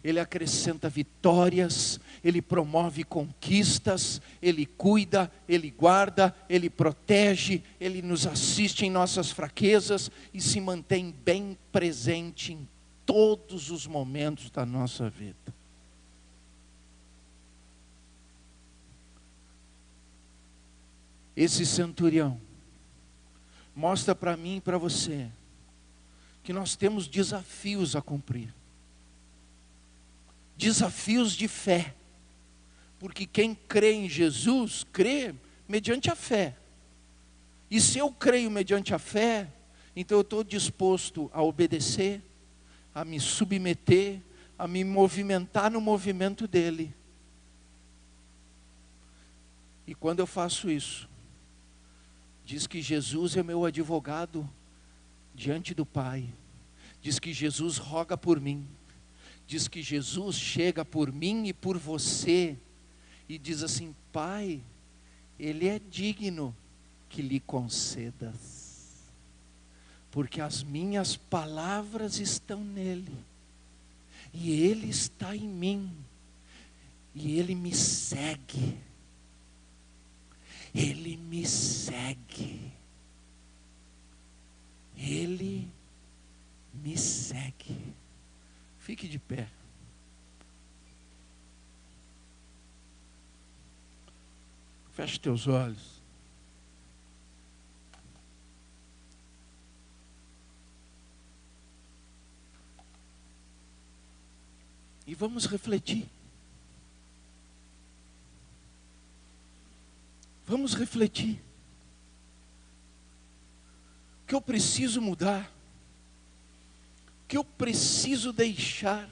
Ele acrescenta vitórias, Ele promove conquistas, Ele cuida, Ele guarda, Ele protege, Ele nos assiste em nossas fraquezas e se mantém bem presente em todos os momentos da nossa vida. Esse centurião mostra para mim e para você que nós temos desafios a cumprir. Desafios de fé. Porque quem crê em Jesus, crê mediante a fé. E se eu creio mediante a fé, então eu estou disposto a obedecer, a me submeter, a me movimentar no movimento dele. E quando eu faço isso, diz que Jesus é meu advogado diante do Pai. Diz que Jesus roga por mim. Diz que Jesus chega por mim e por você e diz assim: Pai, Ele é digno que lhe concedas, porque as minhas palavras estão nele, e Ele está em mim, e Ele me segue. Ele me segue. Ele me segue. Fique de pé. Feche teus olhos. E vamos refletir. Vamos refletir. O que eu preciso mudar? O que eu preciso deixar?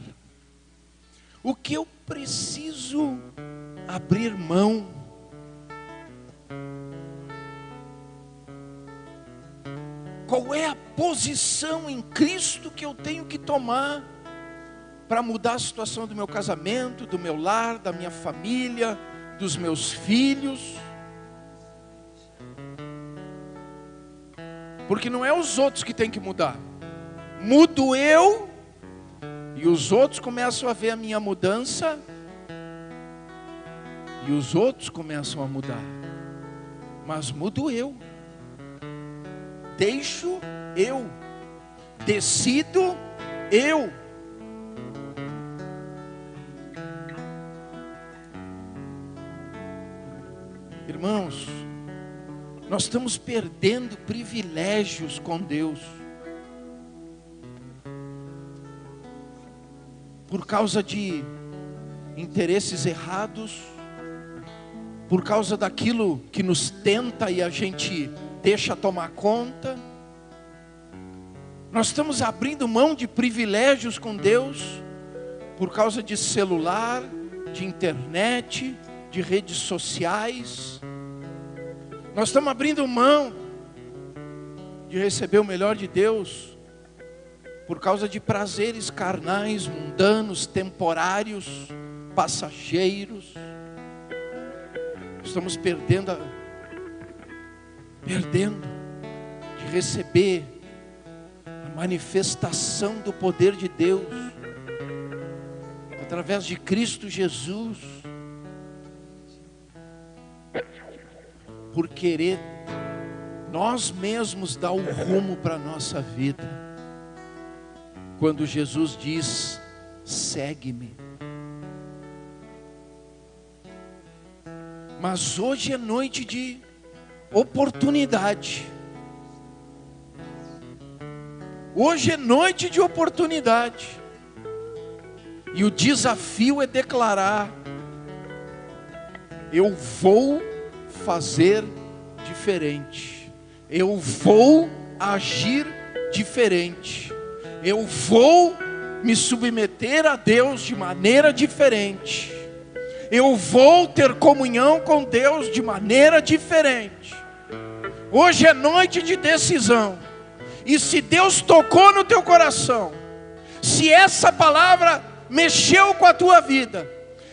O que eu preciso abrir mão? Qual é a posição em Cristo que eu tenho que tomar para mudar a situação do meu casamento, do meu lar, da minha família, dos meus filhos? Porque não é os outros que têm que mudar. Mudo eu, e os outros começam a ver a minha mudança, e os outros começam a mudar. Mas mudo eu. Deixo eu. Decido eu. Irmãos, nós estamos perdendo privilégios com Deus por causa de interesses errados, por causa daquilo que nos tenta e a gente deixa tomar conta. Nós estamos abrindo mão de privilégios com Deus por causa de celular, de internet, de redes sociais. Nós estamos abrindo mão de receber o melhor de Deus por causa de prazeres carnais, mundanos, temporários, passageiros. Estamos perdendo de receber a manifestação do poder de Deus através de Cristo Jesus, por querer nós mesmos dar o rumo para a nossa vida. Quando Jesus diz: segue-me. Mas hoje é noite de oportunidade. Hoje é noite de oportunidade. E o desafio é declarar: eu vou fazer diferente. Eu vou agir diferente. Eu vou me submeter a Deus de maneira diferente. Eu vou ter comunhão com Deus de maneira diferente. Hoje é noite de decisão. E se Deus tocou no teu coração, se essa palavra mexeu com a tua vida,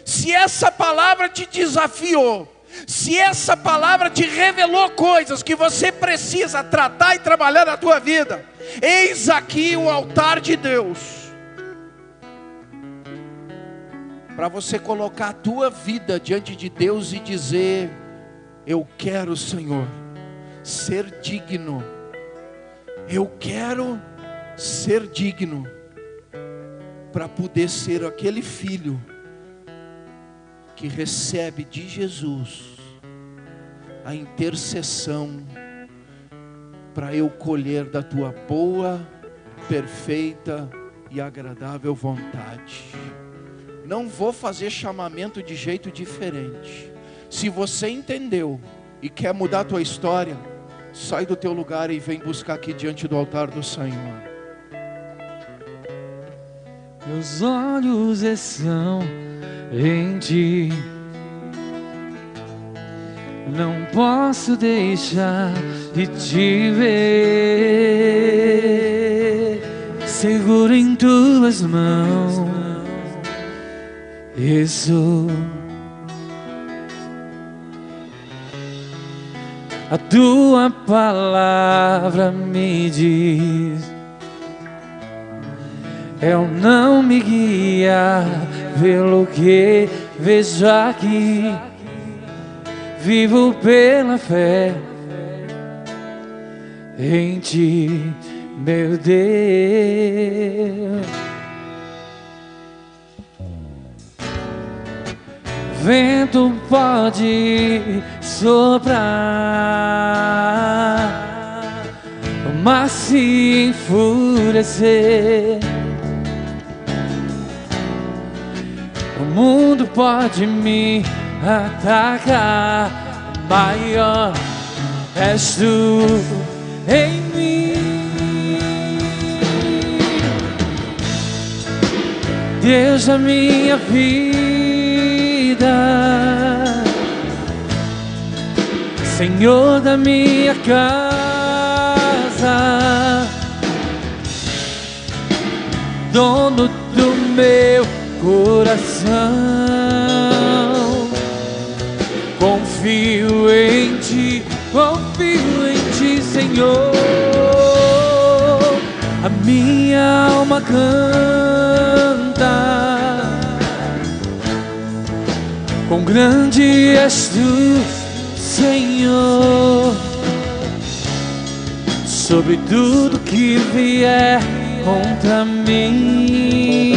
Se essa palavra te desafiou, se essa palavra te revelou coisas que você precisa tratar e trabalhar na tua vida, eis aqui o altar de Deus, para você colocar a tua vida diante de Deus e dizer: eu quero, Senhor, ser digno. Eu quero ser digno para poder ser aquele filho que recebe de Jesus a intercessão para eu colher da tua boa, perfeita e agradável vontade. Não vou fazer chamamento de jeito diferente. Se você entendeu e quer mudar a tua história, sai do teu lugar e vem buscar aqui diante do altar do Senhor. Meus olhos estão em ti, não posso deixar de te ver. Seguro em tuas mãos estou. A tua palavra me diz: eu não me guia pelo que vejo aqui, vivo pela fé em ti, meu Deus. Vento pode soprar, o mar se enfurecer, o mundo pode me atacar, maior és tu em mim, Deus da minha vida, Senhor da minha casa, dono do meu coração. Confio em ti, Senhor. A minha alma canta, quão grande és tu, Senhor. Sobre tudo que vier contra mim,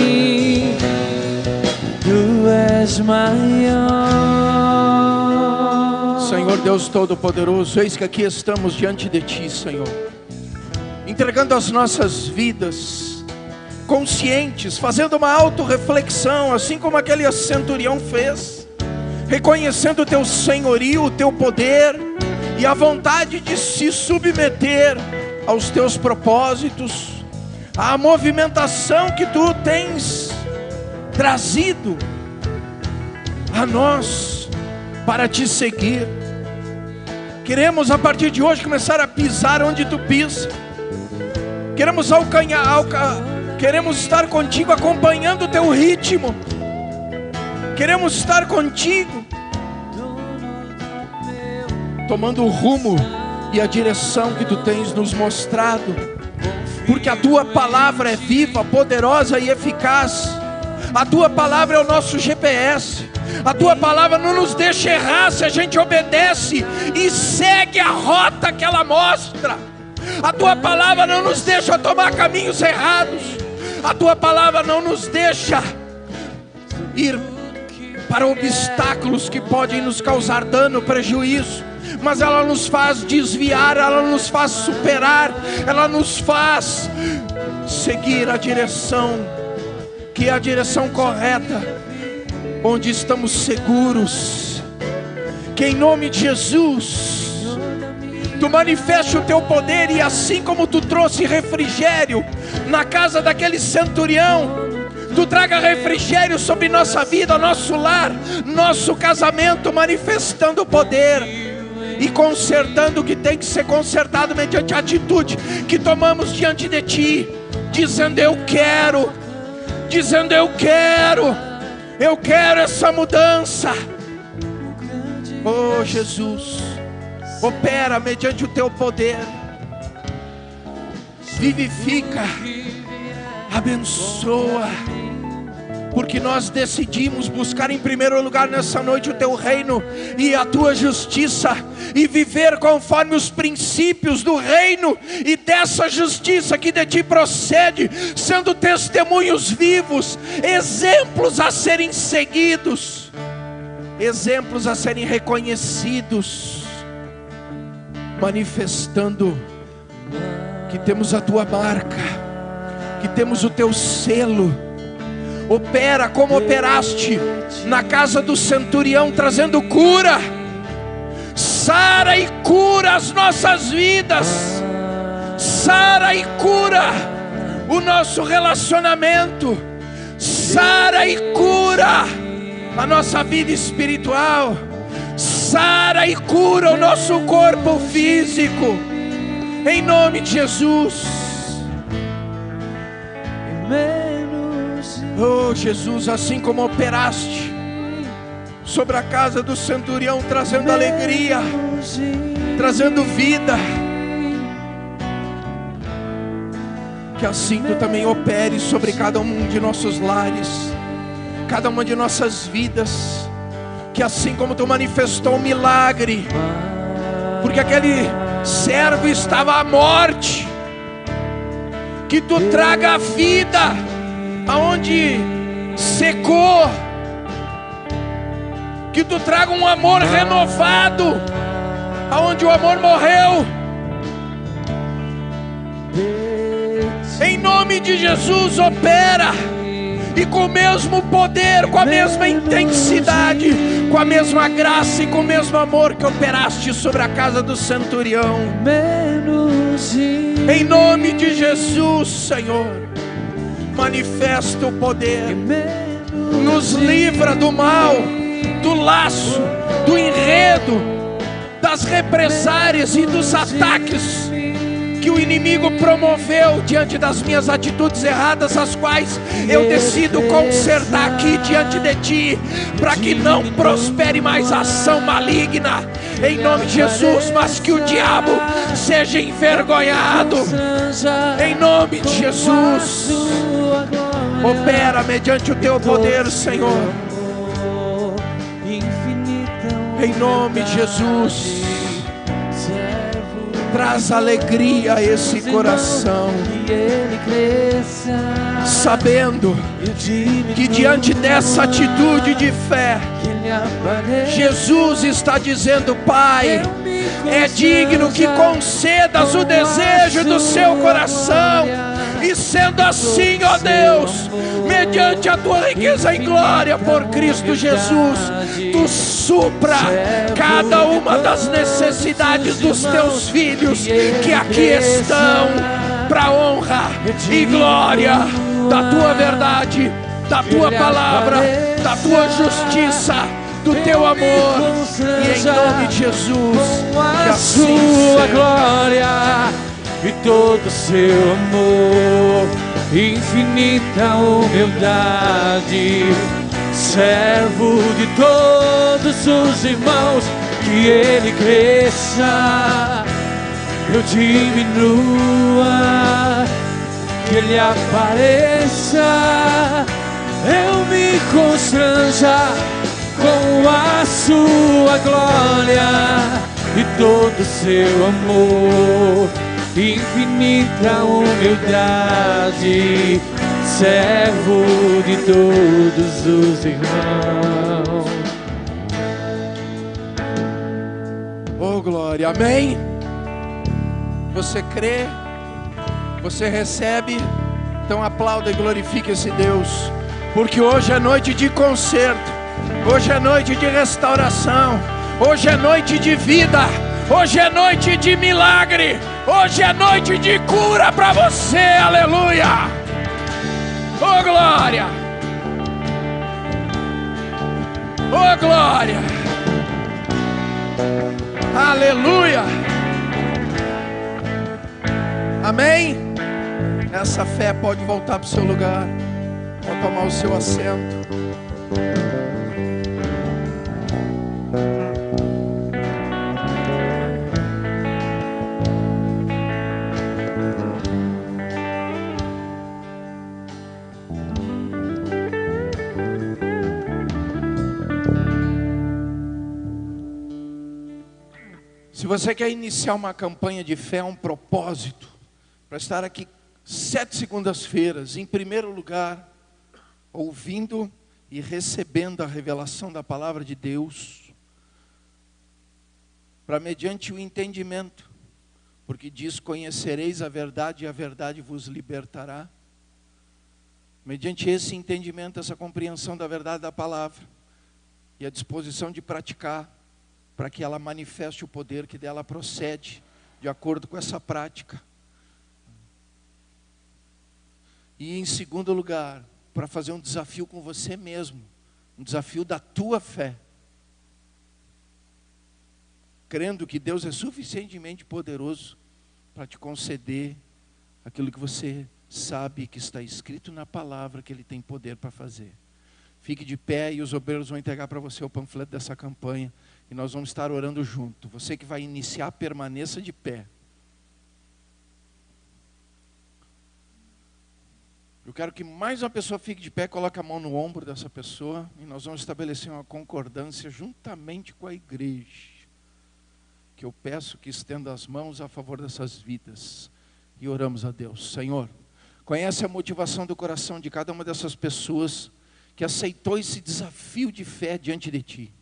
tu és maior. Senhor Deus Todo-Poderoso, eis que aqui estamos diante de ti, Senhor, entregando as nossas vidas, conscientes, fazendo uma autorreflexão, assim como aquele centurião fez, reconhecendo o teu senhorio, o teu poder e a vontade de se submeter aos teus propósitos, à movimentação que tu tens trazido a nós para te seguir. Queremos a partir de hoje começar a pisar onde tu pisa. Queremos queremos estar contigo, acompanhando o teu ritmo. Queremos estar contigo, tomando o rumo e a direção que tu tens nos mostrado, porque a tua palavra é viva, poderosa e eficaz. A tua palavra é o nosso GPS. A tua palavra não nos deixa errar se a gente obedece e segue a rota que ela mostra. A tua palavra não nos deixa tomar caminhos errados. A tua palavra não nos deixa ir para obstáculos que podem nos causar dano, prejuízo, mas ela nos faz desviar, ela nos faz superar, ela nos faz seguir a direção, que é a direção correta, onde estamos seguros. Que em nome de Jesus tu manifeste o teu poder, e assim como tu trouxe refrigério na casa daquele centurião, tu traga refrigério sobre nossa vida, nosso lar, nosso casamento, manifestando o poder e consertando o que tem que ser consertado mediante a atitude que tomamos diante de ti, dizendo eu quero, Eu quero essa mudança. Oh Jesus, opera mediante o teu poder. Vivifica, abençoa. Porque nós decidimos buscar em primeiro lugar nessa noite o teu reino e a tua justiça, e viver conforme os princípios do reino e dessa justiça que de ti procede, sendo testemunhos vivos, exemplos a serem seguidos, exemplos a serem reconhecidos, manifestando que temos a tua marca, que temos o teu selo. Opera como operaste na casa do centurião, trazendo cura. Sara e cura as nossas vidas. Sara e cura o nosso relacionamento. Sara e cura a nossa vida espiritual. Sara e cura o nosso corpo físico. Em nome de Jesus. Oh Jesus, assim como operaste sobre a casa do centurião, trazendo alegria, trazendo vida, que assim tu também operes sobre cada um de nossos lares, cada uma de nossas vidas. Que assim como tu manifestou um milagre, porque aquele servo estava à morte, que tu traga a vida aonde secou, que tu traga um amor renovado aonde o amor morreu. Em nome de Jesus, opera, e com o mesmo poder, com a mesma intensidade, com a mesma graça e com o mesmo amor que operaste sobre a casa do centurião. Em nome de Jesus, Senhor, manifesta o poder, nos livra do mal, do laço, do enredo, das represárias e dos ataques que o inimigo promoveu diante das minhas atitudes erradas, as quais eu decido consertar aqui diante de ti, para que não prospere mais a ação maligna, em nome de Jesus, mas que o diabo seja envergonhado, em nome de Jesus. Opera mediante o teu poder, Senhor, em nome de Jesus. Traz alegria a esse coração, sabendo que diante dessa atitude de fé, Jesus está dizendo: Pai, é digno que concedas o desejo do seu coração. E sendo assim, ó Deus, mediante a tua riqueza em glória por Cristo Jesus, tu supra cada uma das necessidades dos teus filhos que aqui estão, para honra e glória da tua verdade, da tua palavra, da tua justiça, do teu amor. E em nome de Jesus, que assim seja. Glória e todo o seu amor, infinita humildade, servo de todos os irmãos, que ele cresça, eu diminua, que ele apareça, eu me constranja com a sua glória e todo o seu amor, infinita humildade, servo de todos os irmãos. Oh glória, amém? Você crê? Você recebe? Então aplauda e glorifique esse Deus, porque hoje é noite de conserto, hoje é noite de restauração, hoje é noite de vida, hoje é noite de milagre, hoje é noite de cura para você, aleluia! Oh glória! Oh glória! Aleluia! Amém? Essa fé pode voltar para o seu lugar. Pode tomar o seu assento. Se você quer iniciar uma campanha de fé, um propósito, para estar aqui 7 segundas-feiras, em primeiro lugar, ouvindo e recebendo a revelação da palavra de Deus, para mediante o entendimento, porque diz: conhecereis a verdade e a verdade vos libertará. Mediante esse entendimento, essa compreensão da verdade da palavra e a disposição de praticar, para que ela manifeste o poder que dela procede, de acordo com essa prática. E em segundo lugar, para fazer um desafio com você mesmo, um desafio da tua fé, crendo que Deus é suficientemente poderoso para te conceder aquilo que você sabe que está escrito na palavra, que Ele tem poder para fazer. Fique de pé e os obreiros vão entregar para você o panfleto dessa campanha e nós vamos estar orando junto. Você que vai iniciar, permaneça de pé. Eu quero que mais uma pessoa fique de pé, coloque a mão no ombro dessa pessoa e nós vamos estabelecer uma concordância juntamente com a igreja. Que eu peço que estenda as mãos a favor dessas vidas e oramos a Deus. Senhor, conhece a motivação do coração de cada uma dessas pessoas que aceitou esse desafio de fé diante de Ti,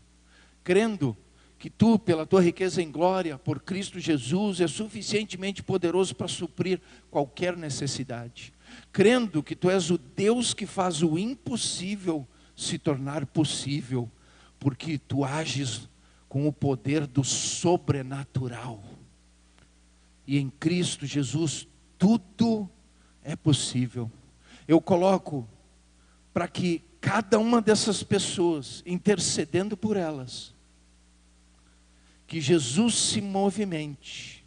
crendo que Tu, pela Tua riqueza em glória, por Cristo Jesus, é suficientemente poderoso para suprir qualquer necessidade, crendo que Tu és o Deus que faz o impossível se tornar possível, porque Tu ages com o poder do sobrenatural, e em Cristo Jesus tudo é possível. Eu coloco para que cada uma dessas pessoas, intercedendo por elas, que Jesus se movimente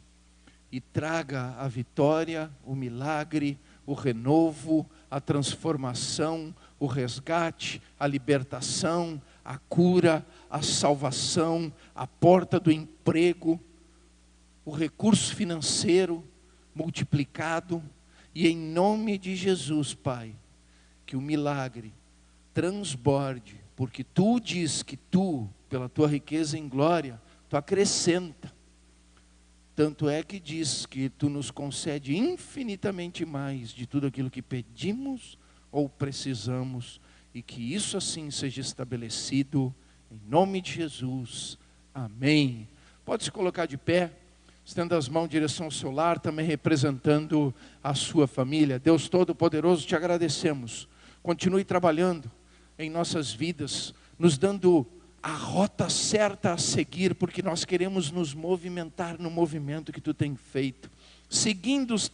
e traga a vitória, o milagre, o renovo, a transformação, o resgate, a libertação, a cura, a salvação, a porta do emprego, o recurso financeiro multiplicado, e em nome de Jesus, Pai, que o milagre transborde, porque Tu diz que Tu, pela Tua riqueza em glória, Tu acrescenta. Tanto é que diz que Tu nos concede infinitamente mais de tudo aquilo que pedimos ou precisamos, e que isso assim seja estabelecido, em nome de Jesus. Amém. Pode se colocar de pé, estenda as mãos em direção ao seu lar, também representando a sua família. Deus Todo-Poderoso, te agradecemos. Continue trabalhando em nossas vidas, nos dando a rota certa a seguir, porque nós queremos nos movimentar no movimento que Tu tem feito, seguindo os